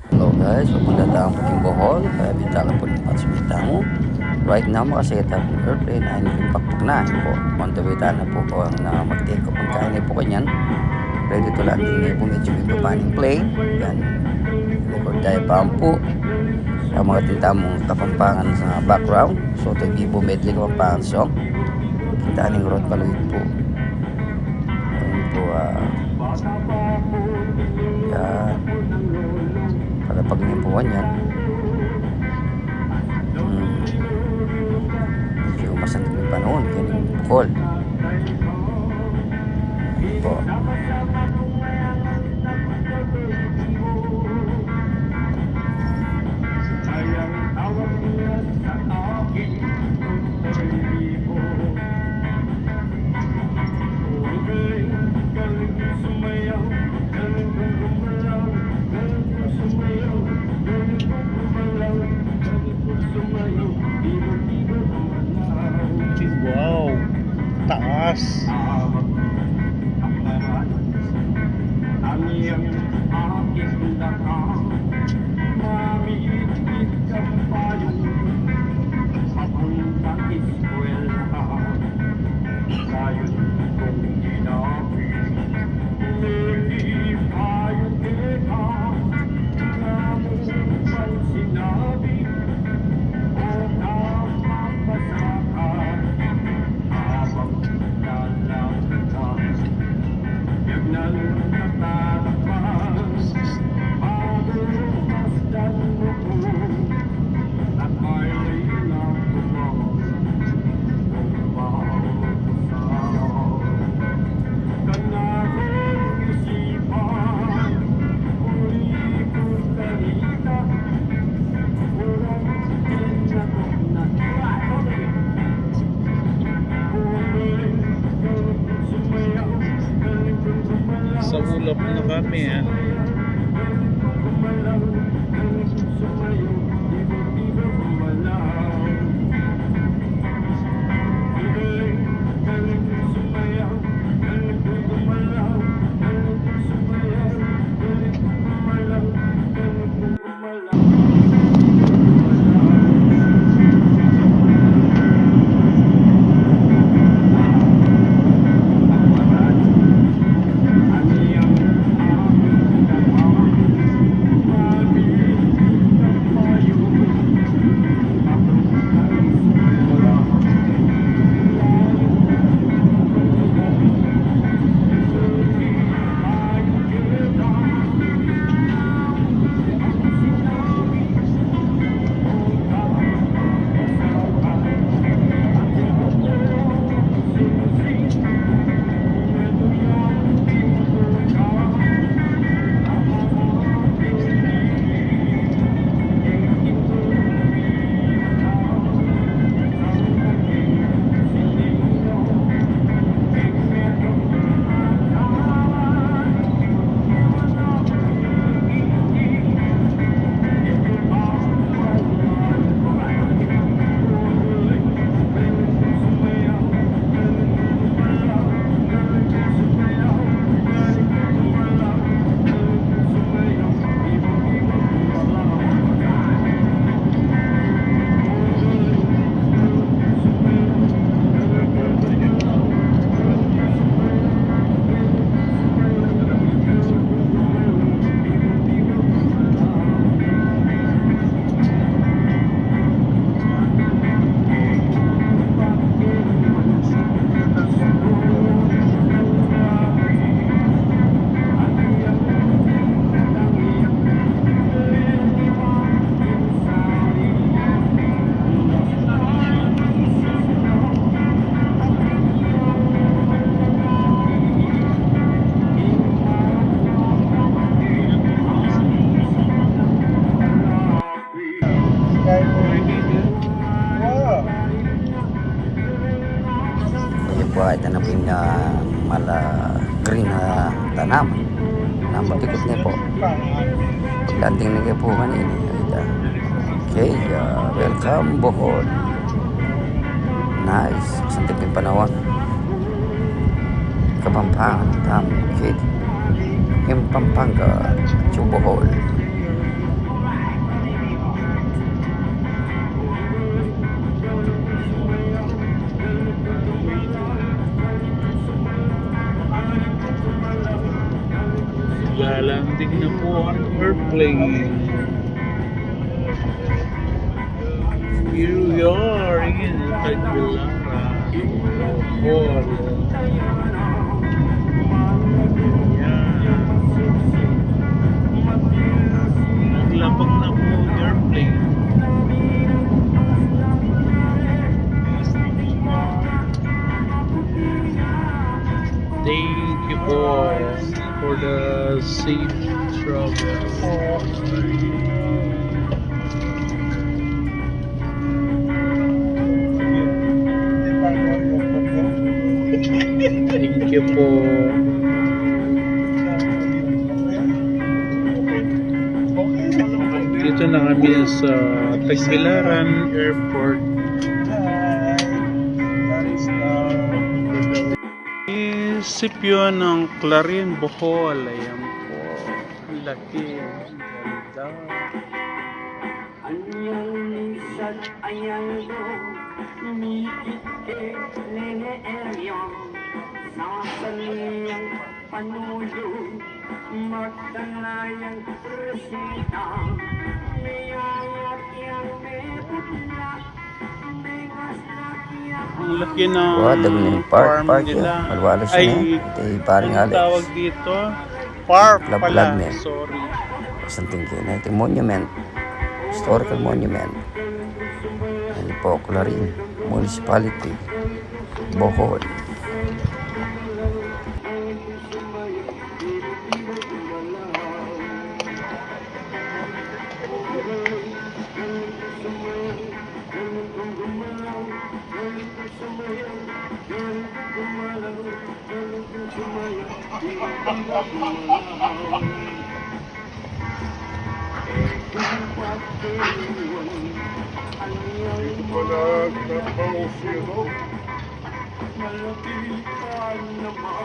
Hello guys, papunta tayo puting Bohol. Kaya bitala po ng patsumita mo. Right now, makaset up yung airplane ay nagpakpak na. Yun po, on the way tayo na po kung mag-take off. Pagkain po kanyan. Ready to landing na po medyo may papaning plane. Yan. Record tayo pa po. Ang mga tintamong kapampangan sa background. So, ito yung Vivo Medley kapampangan song. Kita ng road paluit po. Ayun po, yan. Pag nipuan yan, medyo masantik ng panahon kaya yung bukol po. Wow, taas. Sa ulap na kami Ito na po yung mala green na tanaman na matikot niya po. Landing na kayo po kanina. Okay, welcome Bohol. Nice. Santik yung panahon. Kapampangan. Okay. Yung Pampanga to Bohol. airplane. Here we are in Tagbilara, Bohol. Yan. Naglapag na po ang airplane. Thank you for the safe travel. Thank you po. Dito na kami sa Tagbilaran Airport. Munisipyo ng Clarin, Bohol. Ayan po. Ang laki. Ang ganda. Ang laki ng Wow, dami na yung park yun. nila. Malwalas Ay, yun eh. Ito yung paring anong Alex. tawag dito? Park Club pala. Vlog na. Sorry. Something na ito monument. Historical monument. Ano po, Clarin Municipality, Bohol.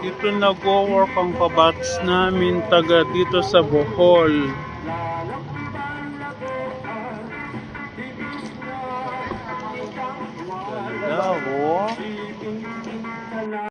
Dito nag-work ang pabats namin taga dito sa Bohol. Ganda, oh.